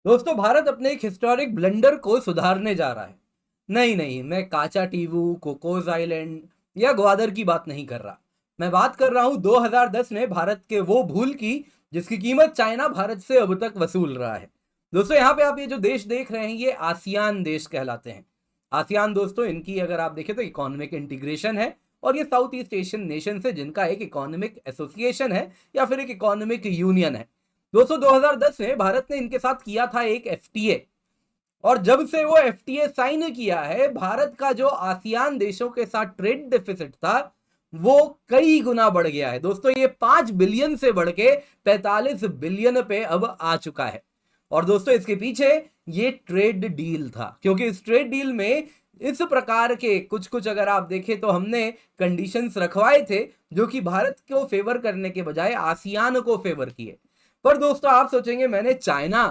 दोस्तों, भारत अपने एक हिस्टोरिक ब्लंडर को सुधारने जा रहा है। नहीं नहीं, मैं काचा टीवू, कोकोस आइलैंड या ग्वादर की बात नहीं कर रहा। मैं बात कर रहा हूं 2010 में भारत के वो भूल की जिसकी कीमत चाइना भारत से अब तक वसूल रहा है। दोस्तों, यहाँ पे आप ये जो देश देख रहे हैं ये आसियान देश कहलाते हैं। आसियान दोस्तों, इनकी अगर आप देखें तो इकोनॉमिक इंटीग्रेशन है और ये साउथ ईस्ट एशियन नेशन से जिनका एक इकोनॉमिक एसोसिएशन है या फिर एक इकोनॉमिक यूनियन है। दोस्तों, 2010 में भारत ने इनके साथ किया था एक एफटीए और जब से वो एफटीए साइन किया है, भारत का जो आसियान देशों के साथ ट्रेड डेफिसिट था वो कई गुना बढ़ गया है। दोस्तों, ये 5 बिलियन से बढ़ के 45 बिलियन पे अब आ चुका है। और दोस्तों, इसके पीछे ये ट्रेड डील था, क्योंकि इस ट्रेड डील में इस प्रकार के कुछ कुछ अगर आप देखें तो हमने कंडीशंस रखवाए थे जो कि भारत को फेवर करने के बजाय आसियान को फेवर किए। पर दोस्तों, आप सोचेंगे मैंने चाइना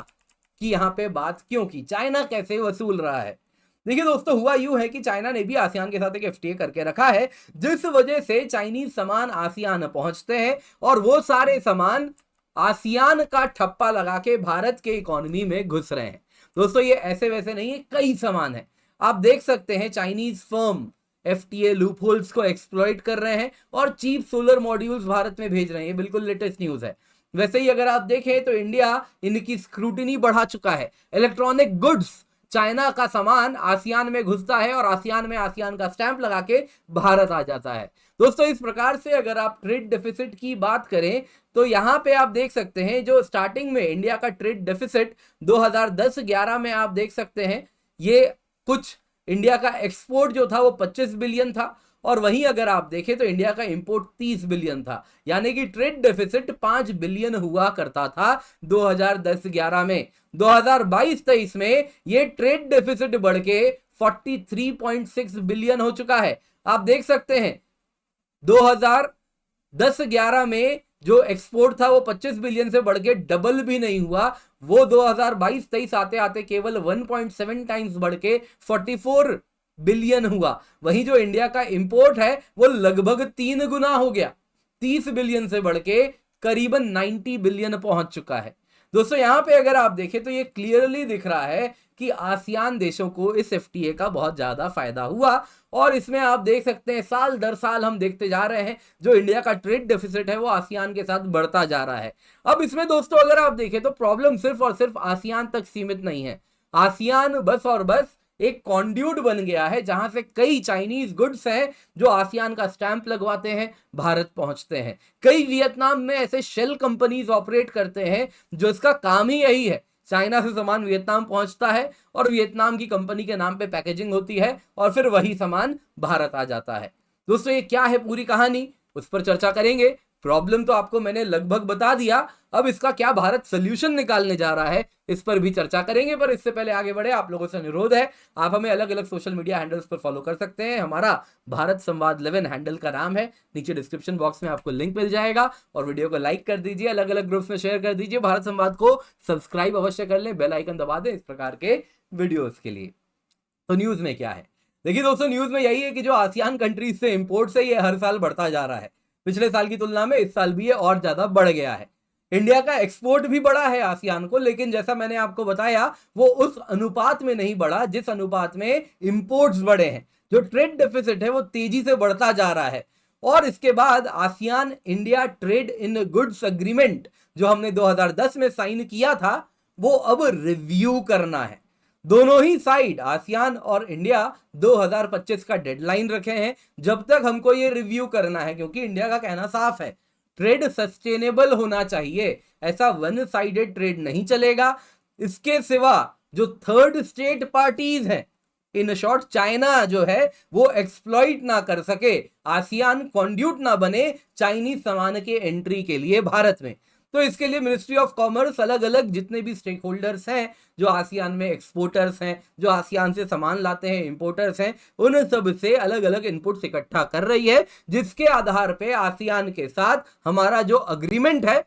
की यहां पे बात क्यों की, चाइना कैसे वसूल रहा है। देखिए दोस्तों, हुआ यूं है कि चाइना ने भी आसियान के साथ एक एफटीए करके रखा है जिस वजह से चाइनीज सामान आसियान पहुंचते हैं और वो सारे सामान आसियान का ठप्पा लगा के भारत के इकोनॉमी में घुस रहे हैं। दोस्तों, ये ऐसे वैसे नहीं है, कई सामान है। आप देख सकते हैं चाइनीज फर्म एफटीए लूपहोल्स को एक्सप्लॉइट कर रहे हैं और चीप सोलर मॉड्यूल्स भारत में भेज रहे हैं। ये बिल्कुल लेटेस्ट न्यूज है। वैसे ही अगर आप देखें तो इंडिया इनकी स्क्रूटिनी बढ़ा चुका है। इलेक्ट्रॉनिक गुड्स, चाइना का सामान आसियान में घुसता है और आसियान में आसियान का स्टैंप लगा के भारत आ जाता है। दोस्तों, इस प्रकार से अगर आप ट्रेड डेफिसिट की बात करें तो यहां पे आप देख सकते हैं जो स्टार्टिंग में इंडिया का ट्रेड डेफिसिट 2010-11 में आप देख सकते हैं ये कुछ इंडिया का एक्सपोर्ट जो था वो 25 बिलियन था और वहीं अगर आप देखें तो इंडिया का इंपोर्ट 30 बिलियन था। यानी कि ट्रेड डेफिसिट 5 बिलियन हुआ करता था 2010-11 में। 2022-23 में ये ट्रेड डेफिसिट बढ़ के 43.6 बिलियन हो चुका है। आप देख सकते हैं 2010-11 में जो एक्सपोर्ट था वो 25 बिलियन से बढ़ के डबल भी नहीं हुआ, वो 2022-23 आते आते केवल 1.7 टाइम्स बढ़ के 44 बिलियन हुआ। वहीं जो इंडिया का इंपोर्ट है वो लगभग 3 गुना हो गया, 30 बिलियन से बढ़ के करीबन 90 बिलियन पहुंच चुका है। दोस्तों, यहां पे अगर आप देखें तो ये क्लियरली दिख रहा है कि आसियान देशों को इस एफटीए का बहुत ज्यादा फायदा हुआ और इसमें आप देख सकते हैं साल दर साल हम देखते जा रहे हैं जो इंडिया का ट्रेड डेफिसिट है वो आसियान के साथ बढ़ता जा रहा है। अब इसमें दोस्तों अगर आप देखें तो प्रॉब्लम सिर्फ और सिर्फ आसियान तक सीमित नहीं है। आसियान बस और बस एक कॉन्ड्यूट बन गया है जहां से कई चाइनीज गुड्स हैं जो आसियान का स्टैंप लगवाते हैं भारत पहुंचते हैं। कई वियतनाम में ऐसे शेल कंपनीज ऑपरेट करते हैं जो इसका काम ही यही है, चाइना से सामान वियतनाम पहुंचता है और वियतनाम की कंपनी के नाम पे पैकेजिंग होती है और फिर वही सामान भारत आ जाता है। दोस्तों, ये क्या है पूरी कहानी, उस पर चर्चा करेंगे। प्रॉब्लम तो आपको मैंने लगभग बता दिया, अब इसका क्या भारत सोल्यूशन निकालने जा रहा है इस पर भी चर्चा करेंगे। पर इससे पहले आगे बढ़े, आप लोगों से अनुरोध है, आप हमें अलग अलग सोशल मीडिया हैंडल्स पर फॉलो कर सकते हैं। हमारा भारत संवाद 11 हैंडल का नाम है, नीचे डिस्क्रिप्शन बॉक्स में आपको लिंक मिल जाएगा और वीडियो को लाइक कर दीजिए, अलग अलग ग्रुप्स में शेयर कर दीजिए, भारत संवाद को सब्सक्राइब अवश्य कर लें, बेल आइकन दबा दें इस प्रकार के वीडियोस के लिए। तो न्यूज में क्या है, देखिए दोस्तों, न्यूज में यही है कि जो आसियान कंट्रीज से इंपोर्ट से ये हर साल बढ़ता जा रहा है। पिछले साल की तुलना में इस साल भी ये और ज्यादा बढ़ गया है। इंडिया का एक्सपोर्ट भी बढ़ा है आसियान को, लेकिन जैसा मैंने आपको बताया वो उस अनुपात में नहीं बढ़ा जिस अनुपात में इंपोर्ट्स बढ़े हैं। जो ट्रेड डेफिसिट है वो तेजी से बढ़ता जा रहा है। और इसके बाद ASEAN India trade in goods agreement जो हमने 2010 में साइन किया था वो अब रिव्यू करना है। दोनों ही साइड आसियान और इंडिया 2025 का डेडलाइन रखे हैं जब तक हमको ये रिव्यू करना है, क्योंकि इंडिया का कहना साफ है ट्रेड सस्टेनेबल होना चाहिए, ऐसा वन साइडेड ट्रेड नहीं चलेगा। इसके सिवा जो थर्ड स्टेट पार्टीज हैं, इन शॉर्ट चाइना जो है वो एक्सप्लॉइट ना कर सके, आसियान कॉन्ड्यूट ना बने चाइनीज सामान के एंट्री के लिए भारत में। तो इसके लिए मिनिस्ट्री ऑफ कॉमर्स अलग अलग जितने भी स्टेक होल्डर्स हैं जो आसियान में एक्सपोर्टर्स हैं, जो आसियान से सामान लाते हैं, इंपोर्टर्स हैं, उन सब से अलग अलग इनपुट्स इकट्ठा कर रही है जिसके आधार पे आसियान के साथ हमारा जो अग्रीमेंट है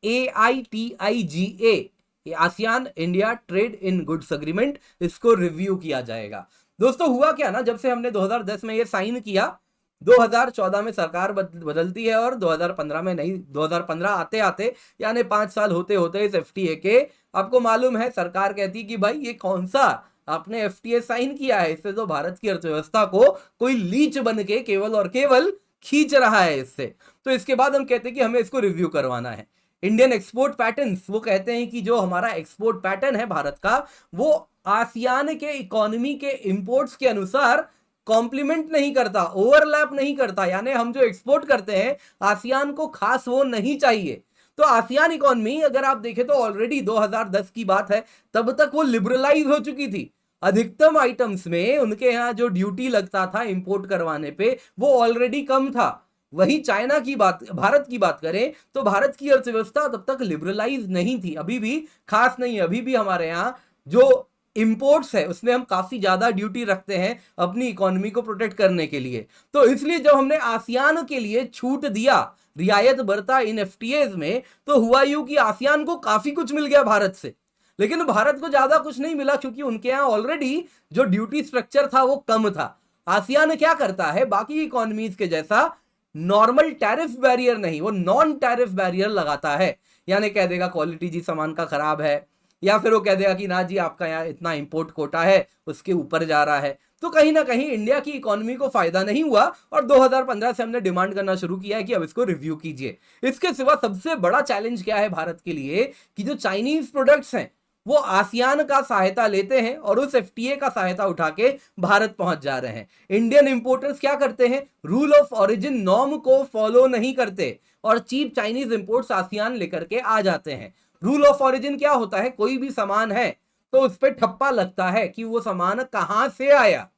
AITIGA, ASEAN India trade in goods agreement, इसको रिव्यू किया जाएगा। दोस्तों, हुआ क्या ना, जब से हमने 2010 में ये साइन किया 2014 में सरकार बदलती है और 2015 में नहीं, 2015 आते आते यानी 5 साल होते होते इस एफटीए के, आपको मालूम है, सरकार कहती है कि भाई ये कौन सा आपने एफटीए साइन किया है, इससे तो भारत की अर्थव्यवस्था को कोई लीच बन के केवल और केवल खींच रहा है इससे। तो इसके बाद हम कहते हैं कि हमें इसको रिव्यू करवाना है। इंडियन एक्सपोर्ट पैटर्न्स, वो कहते हैं कि जो हमारा एक्सपोर्ट पैटर्न है भारत का, वो आसियान के इकोनॉमी के इंपोर्ट्स के अनुसार कॉम्प्लीमेंट नहीं करता, ओवरलैप नहीं करता, यानी हम जो एक्सपोर्ट करते हैं आसियान को खास वो नहीं चाहिए। तो आसियान इकोनॉमी अगर आप देखें तो ऑलरेडी 2010 की बात है, तब तक वो लिबरलाइज हो चुकी थी। अधिकतम आइटम्स में उनके यहाँ जो ड्यूटी लगता था इंपोर्ट करवाने पे वो ऑलरेडी कम था। वही चाइना की बात, भारत की बात करें तो भारत की अर्थव्यवस्था तब तक लिबरलाइज नहीं थी, अभी भी खास नहीं है। अभी भी हमारे यहाँ जो इंपोर्ट्स है उसमें हम काफी ज्यादा ड्यूटी रखते हैं अपनी इकोनॉमी को प्रोटेक्ट करने के लिए। तो इसलिए जब हमने आसियान के लिए छूट दिया, रियायत बरता इन एफटीएज में, तो हुआ यूं कि आसियान को काफी कुछ मिल गया भारत से, लेकिन भारत को ज्यादा कुछ नहीं मिला क्योंकि उनके यहाँ ऑलरेडी जो ड्यूटी स्ट्रक्चर था वो कम था। आसियान क्या करता है, बाकी इकोनॉमीज के जैसा नॉर्मल टैरिफ बैरियर नहीं, वो नॉन टैरिफ बैरियर लगाता है। यानी कह देगा क्वालिटी जी सामान का खराब है, या फिर वो कह देगा कि ना जी आपका यहाँ इतना इंपोर्ट कोटा है उसके ऊपर जा रहा है। तो कहीं ना कहीं इंडिया की इकोनॉमी को फायदा नहीं हुआ और 2015 से हमने डिमांड करना शुरू किया है कि अब इसको रिव्यू कीजिए। इसके सिवा सबसे बड़ा चैलेंज क्या है भारत के लिए कि जो चाइनीज प्रोडक्ट्स हैं वो आसियान का सहायता लेते हैं और उस एफटीए का सहायता उठा के भारत पहुंच जा रहे हैं। इंडियन इंपोर्टर्स क्या करते हैं, रूल ऑफ ओरिजिन नॉर्म को फॉलो नहीं करते और चीप चाइनीज इंपोर्ट्स आसियान लेकर के आ जाते हैं। रूल ऑफ ओरिजिन क्या होता है, कोई भी सामान है तो उस पर ठप्पा लगता है कि वो सामान कहां से आया।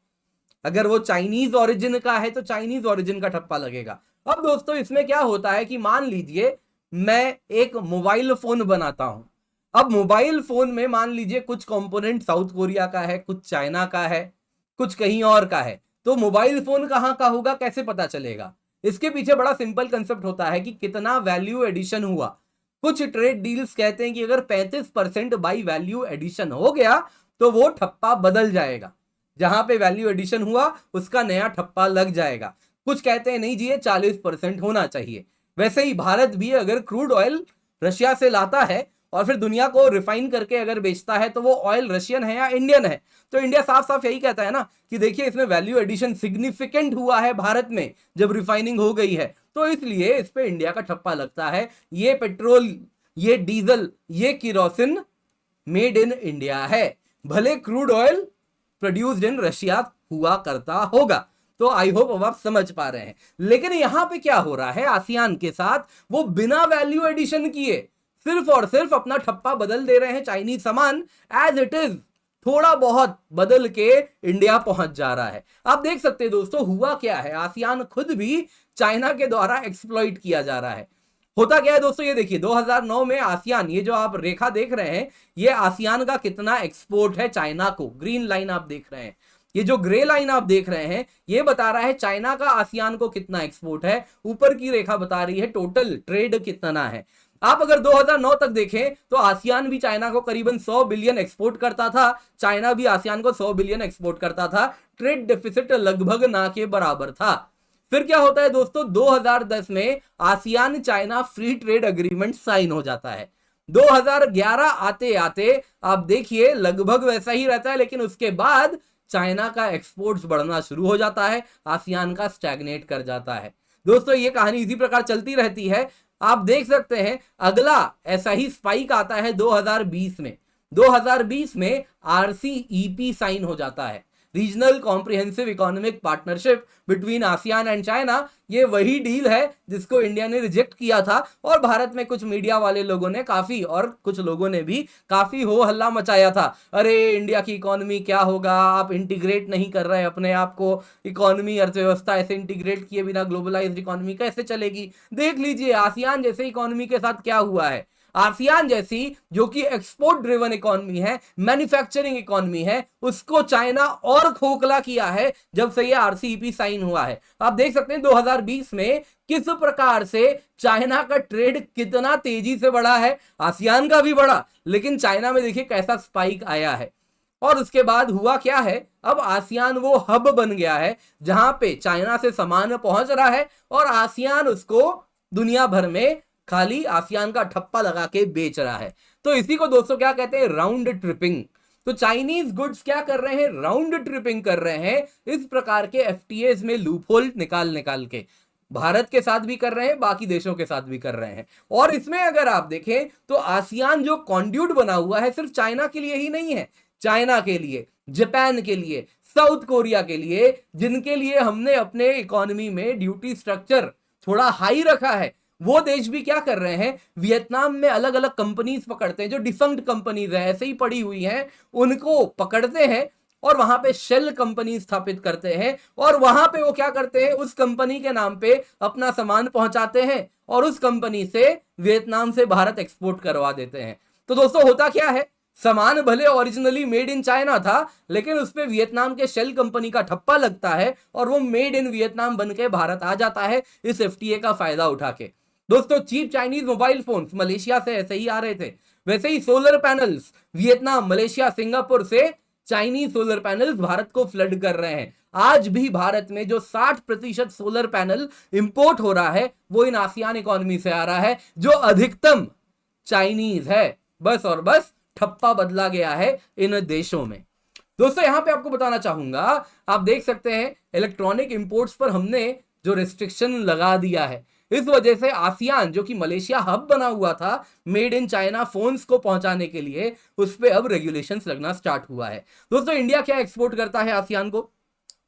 अगर वो चाइनीज ओरिजिन का है तो चाइनीज ओरिजिन का ठप्पा लगेगा। अब दोस्तों इसमें क्या होता है कि मान लीजिए मैं एक मोबाइल फोन बनाता हूं, अब मोबाइल फोन में मान लीजिए कुछ कंपोनेंट साउथ कोरिया का है, कुछ चाइना का है, कुछ कहीं और का है, तो मोबाइल फोन कहां का होगा कैसे पता चलेगा? इसके पीछे बड़ा सिंपल कंसेप्ट होता है कि कितना वैल्यू एडिशन हुआ। कुछ ट्रेड डील्स कहते हैं कि अगर 35% बाई वैल्यू एडिशन हो गया तो वो ठप्पा बदल जाएगा, जहां पे वैल्यू एडिशन हुआ उसका नया ठप्पा लग जाएगा। कुछ कहते हैं नहीं जी ये 40% होना चाहिए। वैसे ही भारत भी अगर क्रूड ऑयल रशिया से लाता है और फिर दुनिया को रिफाइन करके अगर बेचता है तो वो ऑयल रशियन है या इंडियन है, तो इंडिया साफ साफ यही कहता है ना कि देखिए इसमें वैल्यू एडिशन सिग्निफिकेंट हुआ है भारत में जब रिफाइनिंग हो गई है, तो इसलिए इस पे इंडिया का ठप्पा लगता है। ये पेट्रोल, ये डीजल, ये किरोसिन मेड इन इंडिया है, भले crude oil produced in Russia हुआ करता होगा। तो आई होप अब आप समझ पा रहे हैं। लेकिन यहां पे क्या हो रहा है आसियान के साथ, वो बिना वैल्यू एडिशन किए सिर्फ और सिर्फ अपना ठप्पा बदल दे रहे हैं, चाइनीज सामान एज इट इज थोड़ा बहुत बदल के इंडिया पहुंच जा रहा है। आप देख सकते हैं दोस्तों हुआ क्या है, आसियान खुद भी चाइना के द्वारा एक्सप्लॉइट किया जा रहा है। होता क्या है दोस्तों, ये देखिए 2009 में आसियान, ये जो आप रेखा देख रहे हैं ये आसियान का कितना एक्सपोर्ट है चाइना को, ग्रीन लाइन आप देख रहे हैं। ये जो ग्रे लाइन आप देख रहे हैं ये बता रहा है चाइना का आसियान को कितना एक्सपोर्ट है, ऊपर की रेखा बता रही है टोटल ट्रेड कितना है। आप अगर 2009 तक देखें तो आसियान भी चाइना को करीबन 100 बिलियन एक्सपोर्ट करता था, चाइना भी आसियान को 100 बिलियन एक्सपोर्ट करता था, ट्रेड डेफिसिट लगभग ना के बराबर था। फिर क्या होता है दोस्तों, 2010 में ASEAN China free trade agreement sign हो जाता है। 2011 आते आते आप देखिए लगभग वैसा ही रहता है, लेकिन उसके बाद चाइना का एक्सपोर्ट्स बढ़ना शुरू हो जाता है, आसियान का स्टैग्नेट कर जाता है। दोस्तों ये कहानी इसी प्रकार चलती रहती है। आप देख सकते हैं अगला ऐसा ही स्पाइक आता है 2020 में। 2020 में आरसीईपी साइन हो जाता है, regional comprehensive economic partnership between ASEAN and China. ये वही डील है जिसको इंडिया ने रिजेक्ट किया था और भारत में कुछ मीडिया वाले लोगों ने काफी, और कुछ लोगों ने भी काफी हो हल्ला मचाया था, अरे इंडिया की इकोनॉमी क्या होगा, आप इंटीग्रेट नहीं कर रहे अपने आप को, इकोनॉमी अर्थव्यवस्था ऐसे इंटीग्रेट किए बिना ग्लोबलाइज्ड इकोनॉमी कैसे चलेगी। देख लीजिए आसियान जैसे इकोनॉमी के साथ क्या हुआ है। आसियान जैसी जो कि एक्सपोर्ट ड्रिवन इकोनॉमी है, मैन्युफैक्चरिंग इकोनॉमी है, उसको चाइना और खोखला किया है जब से ये आरसीईपी साइन हुआ है। आप देख सकते हैं 2020 में किस प्रकार से चाइना का ट्रेड कितना तेजी से बढ़ा है, आसियान का भी बढ़ा, लेकिन चाइना में देखिए कैसा स्पाइक आया है। और उसके बाद हुआ क्या है, अब आसियान वो हब बन गया है जहां पे चाइना से सामान पहुंच रहा है और आसियान उसको दुनिया भर में खाली आसियान का ठप्पा लगा के बेच रहा है। तो इसी को दोस्तों क्या कहते हैं, राउंड ट्रिपिंग। तो चाइनीज गुड्स क्या कर रहे हैं, राउंड ट्रिपिंग कर रहे हैं, इस प्रकार के एफटीएस में लूपहोल निकाल निकाल के भारत के साथ भी कर रहे हैं, बाकी देशों के साथ भी कर रहे हैं। और इसमें अगर आप देखें तो आसियान जो कॉन्ड्यूट बना हुआ है सिर्फ चाइना के लिए ही नहीं है, चाइना के लिए, जापान के लिए, साउथ कोरिया के लिए, जिनके लिए हमने अपने इकोनॉमी में ड्यूटी स्ट्रक्चर थोड़ा हाई रखा है, वो देश भी क्या कर रहे हैं, वियतनाम में अलग अलग कंपनीज पकड़ते हैं जो डिफंक्ट कंपनीज है, ऐसे ही पड़ी हुई हैं, उनको पकड़ते हैं और वहां पे शेल कंपनी स्थापित करते हैं और वहां पे वो क्या करते हैं, उस कंपनी के नाम पे अपना सामान पहुंचाते हैं और उस कंपनी से वियतनाम से भारत एक्सपोर्ट करवा देते हैं। तो दोस्तों होता क्या है, सामान भले ओरिजिनली मेड इन चाइना था लेकिन उस पे वियतनाम के शेल कंपनी का ठप्पा लगता है और वो मेड इन वियतनाम बन के भारत आ जाता है इस एफटीए का फायदा उठा के। दोस्तों cheap Chinese mobile phones Malaysia से ऐसे ही आ रहे थे, वैसे ही solar panels Vietnam, Malaysia, Singapore से चाइनीज सोलर पैनल्स भारत को फ्लड कर रहे हैं। आज भी भारत में जो 60% सोलर पैनल इंपोर्ट हो रहा है वो इन आसियान इकोनॉमी से आ रहा है जो अधिकतम चाइनीज है। बस और बस ठप्पा बदला गया है इन देशों में। दोस्तों यहां पे आपको बताना चाहूंगा, आप देख सकते हैं इलेक्ट्रॉनिक इंपोर्ट्स पर हमने जो रिस्ट्रिक्शन लगा दिया है, इस वजह से आसियान जो कि मलेशिया हब बना हुआ था मेड इन चाइना फोन्स को पहुंचाने के लिए, उस पे अब रेगुलेशंस लगना स्टार्ट हुआ है। दोस्तों इंडिया क्या एक्सपोर्ट करता है आसियान को,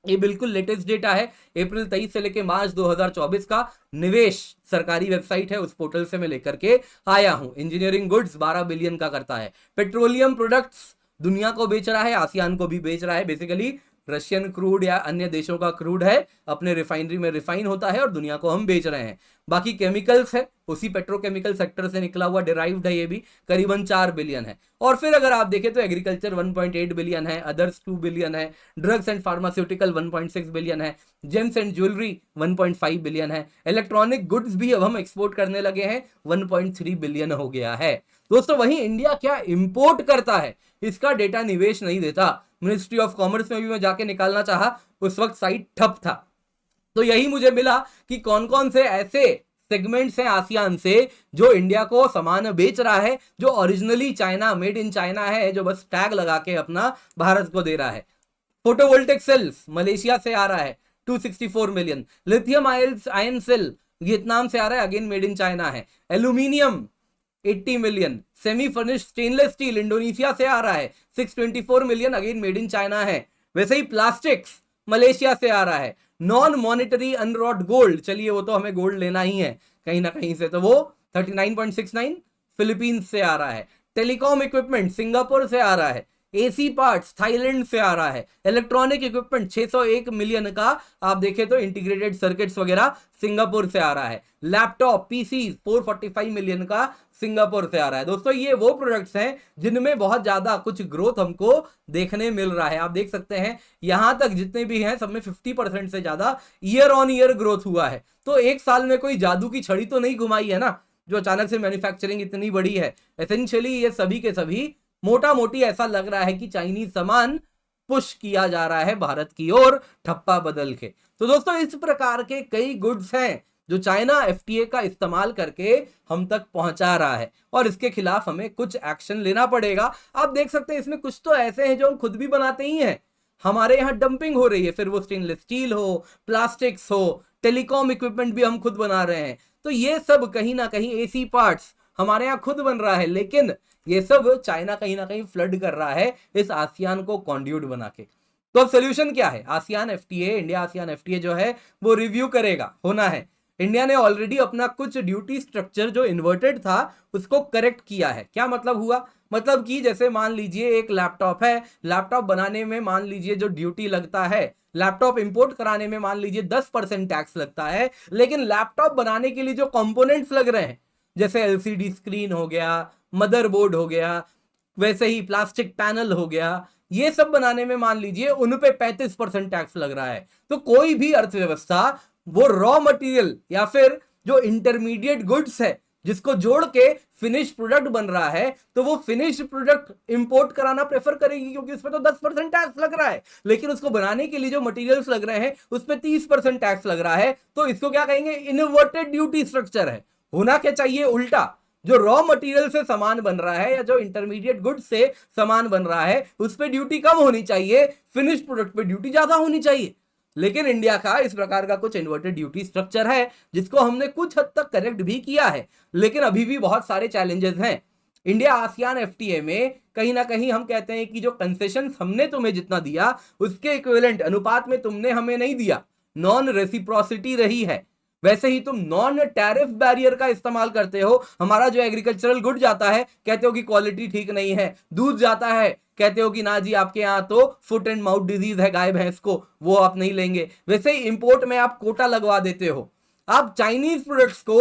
ये बिल्कुल लेटेस्ट डेटा है, अप्रैल 23 से लेकर मार्च 2024 का निवेश सरकारी वेबसाइट है, उस पोर्टल से मैं लेकर के आया हूं। इंजीनियरिंग गुड्स 12 बिलियन का करता है, पेट्रोलियम प्रोडक्ट्स दुनिया को बेच रहा है, आसियान को भी बेच रहा है। बेसिकली रशियन क्रूड या अन्य देशों का क्रूड है, अपने रिफाइनरी में रिफाइन होता है और दुनिया को हम बेच रहे हैं। बाकी केमिकल्स है, उसी पेट्रोकेमिकल सेक्टर से निकला हुआ डिराइव्ड है, ये भी करीबन 4 बिलियन है। और फिर अगर आप देखें तो एग्रीकल्चर 1.8 बिलियन है, अदर्स 2 बिलियन है, ड्रग्स एंड फार्मास्यूटिकल 1.6 बिलियन है, जेम्स एंड ज्वेलरी 1.5 बिलियन है, इलेक्ट्रॉनिक गुड्स भी अब हम एक्सपोर्ट करने लगे हैं, 1.3 बिलियन हो गया है। दोस्तों वहीं इंडिया क्या इंपोर्ट करता है, इसका डेटा निवेश नहीं देता। मिनिस्ट्री ऑफ कॉमर्स में भी मैं जाके निकालना चाहा, उस वक्त साइट ठप था। तो यही मुझे मिला कि कौन कौन से ऐसे सेगमेंट्स हैं आसियान से जो इंडिया को सामान बेच रहा है, जो originally China, made in China है, जो बस टैग लगा के अपना भारत को दे रहा है। फोटोवोल्टिक सेल्स मलेशिया से आ रहा है 264 million, lithium ion cell Vietnam से आ रहा है, अगेन मेड इन चाइना है। Aluminium 80 million, semi finished stainless steel Indonesia से आ रहा है 624 million, again made in China है। वैसे ही प्लास्टिक्स मलेशिया से आ रहा है। नॉन मॉनिटरी अनरॉड गोल्ड, चलिए वो तो हमें गोल्ड लेना ही है कहीं ना कहीं से, तो वो 39.69 फिलीपींस से आ रहा है। टेलीकॉम इक्विपमेंट सिंगापुर से आ रहा है, एसी पार्ट्स थाईलैंड से आ रहा है, इलेक्ट्रॉनिक इक्विपमेंट 601 मिलियन का आप देखें तो इंटीग्रेटेड सर्किट्स वगैरह सिंगापुर से आ रहा है। लैपटॉप पीसी 445 मिलियन का सिंगापुर से आ रहा है। दोस्तों ये वो प्रोडक्ट्स हैं जिनमें बहुत ज्यादा कुछ ग्रोथ हमको देखने मिल रहा है। आप देख सकते हैं यहां तक जितने भी हैं सब में 50% से ज्यादा ईयर ऑन ईयर ग्रोथ हुआ है। तो एक साल में कोई जादू की छड़ी तो नहीं घुमाई है ना, जो अचानक से मैन्युफैक्चरिंग इतनी बड़ी है। एसेंशियली ये सभी के सभी मोटा मोटी ऐसा लग रहा है कि चाइनीज सामान पुश किया जा रहा है भारत की ओर ठप्पा बदल के। तो दोस्तों इस प्रकार के कई गुड्स हैं जो चाइना एफटीए का इस्तेमाल करके हम तक पहुंचा रहा है और इसके खिलाफ हमें कुछ एक्शन लेना पड़ेगा। आप देख सकते हैं इसमें कुछ तो ऐसे हैं जो हम खुद भी बनाते ही हैं, हमारे यहाँ डंपिंग हो रही है, फिर वो स्टेनलेस स्टील हो, प्लास्टिक्स हो, टेलीकॉम इक्विपमेंट भी हम खुद बना रहे हैं। तो ये सब कहीं ना कहीं एसी पार्ट्स हमारे यहाँ खुद बन रहा है, लेकिन ये सब चाइना कहीं ना कहीं फ्लड कर रहा है इस आसियान को कॉन्ड्यूट बना के। तो अब सोल्यूशन क्या है, ASEAN FTA, India ASEAN FTA जो है वो रिव्यू करेगा, होना है। इंडिया ने ऑलरेडी अपना कुछ ड्यूटी स्ट्रक्चर जो इन्वर्टेड था उसको करेक्ट किया है। क्या मतलब हुआ, मतलब कि जैसे मान लीजिए एक लैपटॉप है, लैपटॉप बनाने में मान लीजिए जो ड्यूटी लगता है, लैपटॉप इंपोर्ट कराने में मान लीजिए 10% टैक्स लगता है, लेकिन लैपटॉप बनाने के लिए जो कंपोनेंट्स लग रहे हैं जैसे एलसीडी स्क्रीन हो गया, मदरबोर्ड हो गया, वैसे ही प्लास्टिक पैनल हो गया, ये सब बनाने में मान लीजिए उन पे 35% टैक्स लग रहा है। तो कोई भी अर्थव्यवस्था वो रॉ मटेरियल या फिर जो इंटरमीडिएट गुड्स है जिसको जोड़ के फिनिश प्रोडक्ट बन रहा है, तो वो फिनिश प्रोडक्ट इंपोर्ट कराना प्रेफर करेगी, क्योंकि उसमें तो 10% टैक्स लग रहा है, लेकिन उसको बनाने के लिए जो मटेरियल्स लग रहे हैं उसमें 30% टैक्स लग रहा है। तो इसको क्या कहेंगे, इनवर्टेड ड्यूटी स्ट्रक्चर है। होना क्या चाहिए, उल्टा, जो रॉ मटेरियल से सामान बन रहा है या जो इंटरमीडिएट गुड से सामान बन रहा है उस पर ड्यूटी कम होनी चाहिए, फिनिश प्रोडक्ट पे ड्यूटी ज्यादा होनी चाहिए। लेकिन इंडिया का इस प्रकार का कुछ इन्वर्टेड ड्यूटी स्ट्रक्चर है, जिसको हमने कुछ हद तक करेक्ट भी किया है, लेकिन अभी भी बहुत सारे चैलेंजेस हैं। इंडिया आसियान एफटीए में कहीं ना कहीं हम कहते हैं कि जो कंसेशन हमने तुम्हें जितना दिया उसके इक्विवेलेंट अनुपात में तुमने हमें नहीं दिया, नॉन रेसिप्रोसिटी रही है। वैसे ही तुम नॉन टैरिफ बैरियर का इस्तेमाल करते हो। हमारा जो एग्रीकल्चरल गुड जाता है कहते हो कि क्वालिटी ठीक नहीं है, दूध जाता है कहते हो कि ना जी आपके यहां तो फुट एंड माउथ डिजीज है गाय भैंस को, वो आप नहीं लेंगे। वैसे ही इंपोर्ट में आप कोटा लगवा देते हो। आप चाइनीज प्रोडक्ट्स को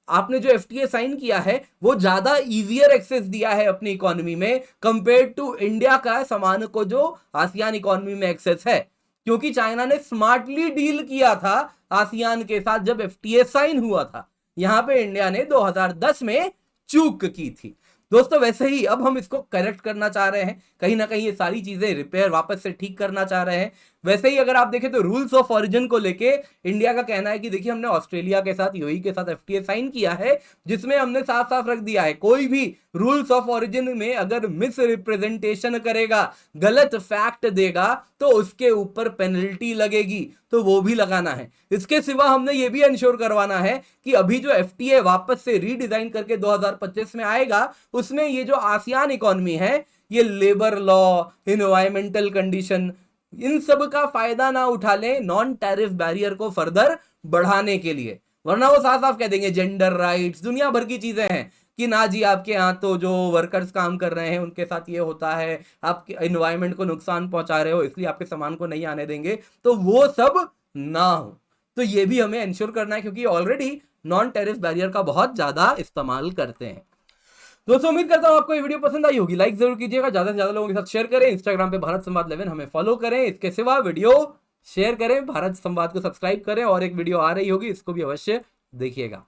आपने जो एफटीए साइन किया है वो ज्यादा इजियर एक्सेस दिया है अपनी इकोनॉमी में कंपेयर टू इंडिया का सामान को जो आसियान इकोनॉमी में एक्सेस है, क्योंकि चाइना ने स्मार्टली डील किया था आसियान के साथ जब एफटीए साइन हुआ था। यहां पे इंडिया ने 2010 में चूक की थी दोस्तों। वैसे ही अब हम इसको करेक्ट करना चाह रहे हैं, कहीं ना कहीं ये सारी चीजें रिपेयर वापस से ठीक करना चाह रहे हैं। वैसे ही अगर आप देखें तो रूल्स ऑफ ओरिजिन को लेके इंडिया का कहना है कि देखिए हमने ऑस्ट्रेलिया के साथ, यूएई के साथ एफटीए साइन किया है, जिसमें हमने साफ साफ रख दिया है कोई भी रूल्स ऑफ ओरिजिन में अगर मिस रिप्रेजेंटेशन करेगा, गलत फैक्ट देगा, तो उसके ऊपर पेनल्टी लगेगी, तो वो भी लगाना है। इसके सिवा हमने ये भी इंश्योर करवाना है कि अभी जो एफटीए वापस से रीडिजाइन करके 2025 में आएगा, उसमें ये जो आसियान इकोनॉमी है, ये लेबर लॉ, इन्वायरमेंटल कंडीशन, इन सब का फायदा ना उठा लें नॉन टैरिफ बैरियर को फर्दर बढ़ाने के लिए। वरना वो साफ साफ कह देंगे जेंडर राइट्स, दुनिया भर की चीजें हैं कि ना जी आपके यहाँ तो जो वर्कर्स काम कर रहे हैं उनके साथ ये होता है, आप एनवायरमेंट को नुकसान पहुंचा रहे हो इसलिए आपके सामान को नहीं आने देंगे, तो वो सब ना हो। तो ये भी हमें इंश्योर करना है, क्योंकि ऑलरेडी नॉन टैरिफ बैरियर का बहुत ज्यादा इस्तेमाल करते हैं। दोस्तों उम्मीद करता हूं आपको ये वीडियो पसंद आई होगी, लाइक जरूर कीजिएगा, ज्यादा से ज्यादा लोगों के साथ शेयर करें, इंस्टाग्राम पे भारत संवाद 11 हमें फॉलो करें। इसके सिवा वीडियो शेयर करें, भारत संवाद को सब्सक्राइब करें, और एक वीडियो आ रही होगी इसको भी अवश्य देखिएगा।